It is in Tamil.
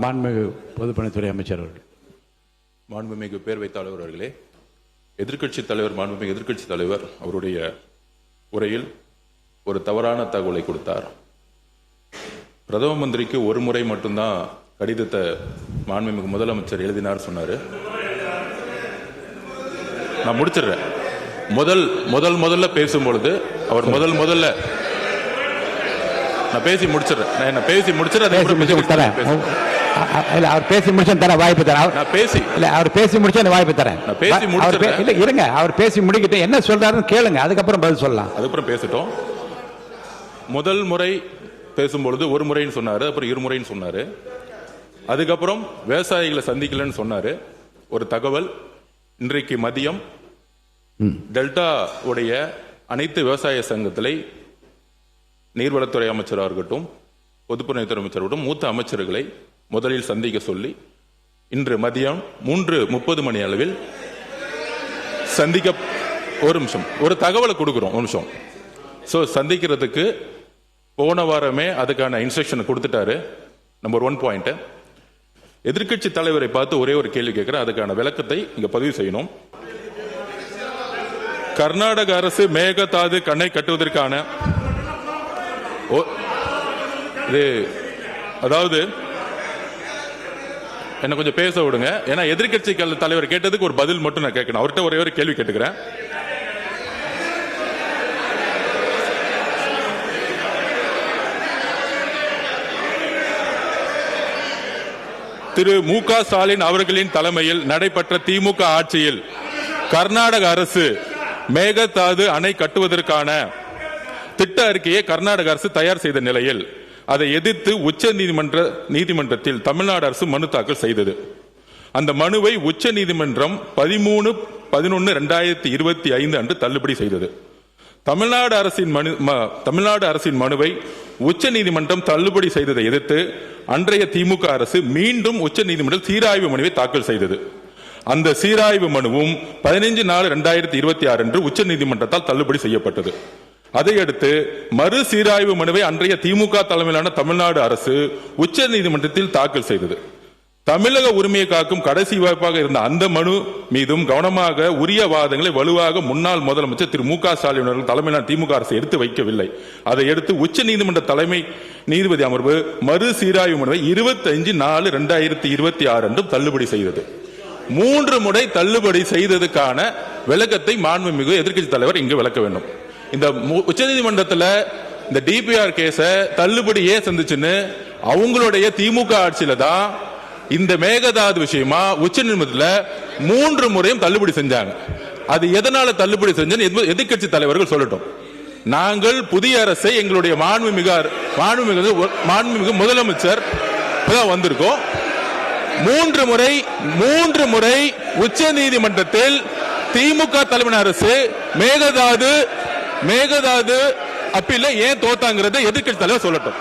மாண்புமிகு பொதுப்பணித்துறை அமைச்சர் அவர்கள். மாண்புமிகு பேரவைத் தலைவர் அவர்களே, எதிர்க்கட்சித் தலைவர் மாண்புமிகு எதிர்க்கட்சித் தலைவர் அவருடைய உரையில் ஒரு தவறான தகவலை கொடுத்தார். பிரதம மந்திரிக்கு ஒரு முறை மட்டும்தான் கடிதத்தை மாண்புமிகு முதலமைச்சர் எழுதினார் சொன்னாரு. நான் முடிச்சிடுறேன். முதல்ல பேசும்பொழுது அவர் முதல்ல நான் பேசி முடிச்சிடுறேன். அவர் பேசி முடிச்சு தர வாய்ப்பு தரேன். அவர் பேசி முடிச்சு அந்த வாய்ப்பு தரேன். இருங்க, அவர் பேசி முடிக்கிட்டு என்ன சொல்றாருன்னு கேளுங்க, அதுக்கப்புறம் பதில் சொல்லலாம். அதுக்கப்புறம் பேசிட்டோம். முதல் முறை பேசும்பொழுது ஒரு முறைன்னு சொன்னாரு, அப்புறம் இருமுறைன்னு சொன்னாரு. அதுக்கப்புறம் விவசாயிகளை சந்திக்கலன்னு சொன்னாரு. ஒரு தகவல், இன்றைக்கு மதியம் டெல்டா உடைய அனைத்து விவசாய சங்கத்திலே நீர்வளத்துறை அமைச்சராக இருக்கட்டும், பொதுப்பணித்துறை அமைச்சராகட்டும், மூத்த அமைச்சர்களை முதலில் சந்திக்க சொல்லி இன்று மதியம் 3:30 மணி அளவில் சந்திக்க ஒரு தகவலை கொடுக்கிறோம். ஒரு நிமிஷம். சந்திக்கிறதுக்கு போன வாரமே அதுக்கான இன்ஸ்ட்ரக்ஷன் கொடுத்துட்டாரு. Number 1 point. எதிர்க்கட்சி தலைவரை பார்த்து ஒரே ஒரு கேள்வி கேட்கிறேன், அதுக்கான விளக்கத்தை இங்க பதிவு செய்யணும். கர்நாடக அரசு மேகதாது அணை கட்டுவதற்கான அதாவது என்ன கொஞ்சம் பேச விடுங்க. ஏன்னா எதிர்க்கட்சி தலைவர் கேட்டதுக்கு ஒரு பதில் மட்டும் நான் கேட்கணும். அவர்கிட்ட ஒரே ஒரு கேள்வி கேட்டுக்கிறேன். திரு மு.க. ஸ்டாலின் அவர்களின் தலைமையில் நடைபெற்ற திமுக ஆட்சியில் கர்நாடக அரசு மேகதாது அணை கட்டுவதற்கான திட்ட அறிக்கையை கர்நாடக அரசு தயார் செய்த நிலையில் அதை எதிர்த்து உச்ச நீதிமன்றத்தில் தமிழ்நாடு அரசு மனு தாக்கல் செய்தது. அந்த மனுவை உச்ச நீதிமன்றம் 13/11/2025 அன்று தள்ளுபடி செய்தது. தமிழ்நாடு அரசின் மனுவை உச்ச நீதிமன்றம் தள்ளுபடி செய்ததை எதிர்த்து அன்றைய திமுக அரசு மீண்டும் உச்ச நீதிமன்றம் சீராய்வு மனுவை தாக்கல் செய்தது. அந்த சீராய்வு மனுவும் 15/4/2026 அன்று உச்ச நீதிமன்றத்தால் தள்ளுபடி செய்யப்பட்டது. அதையடுத்து மறு சீராய்வு மனுவை அன்றைய திமுக தலைமையிலான தமிழ்நாடு அரசு உச்ச நீதிமன்றத்தில் தாக்கல் செய்தது. தமிழக உரிமையை காக்கும் கடைசி வாய்ப்பாக இருந்த அந்த மனு மீதும் கவனமாக உரிய வாதங்களை வலுவாக முன்னாள் முதலமைச்சர் திரு மு.க. ஸ்டாலின் அவர்கள் தலைமையிலான திமுக அரசு எடுத்து வைக்கவில்லை. அதை எடுத்து உச்ச நீதிமன்ற தலைமை நீதிபதி அமர்வு மறு சீராய்வு மனுவை 25/4/2026 அன்று தள்ளுபடி செய்தது. 3 முறை தள்ளுபடி செய்ததுக்கான விளக்கத்தை மாண்புமிகு எதிர்க்கட்சி தலைவர் இங்கு விளக்க வேண்டும். இந்த உச்சநீதிமன்றத்தில் இந்த டிபிஆர் கேஸ தள்ளுபடி ஏன் சந்திச்சுன்னு அவங்களுடைய திமுக ஆட்சியில தான் இந்த மேகதாது விஷயமா உச்சநீதிமன்றத்தில் 3 முறையும் தள்ளுபடி செஞ்சாங்க. அது எதனால தள்ளுபடி செஞ்சு எதிர்க்கட்சி தலைவர்கள் சொல்லட்டும். நாங்கள் புதிய அரசை எங்களுடைய மாண்புமிகு முதலமைச்சர் வந்திருக்கோம். 3 முறை உச்ச நீதிமன்றத்தில் திமுக தலைமை அரசு மேகதாது அப்பீல்ல ஏன் தோத்தாங்கிறத எதிர்க்கட்சி தலைவர் சொல்லட்டும்.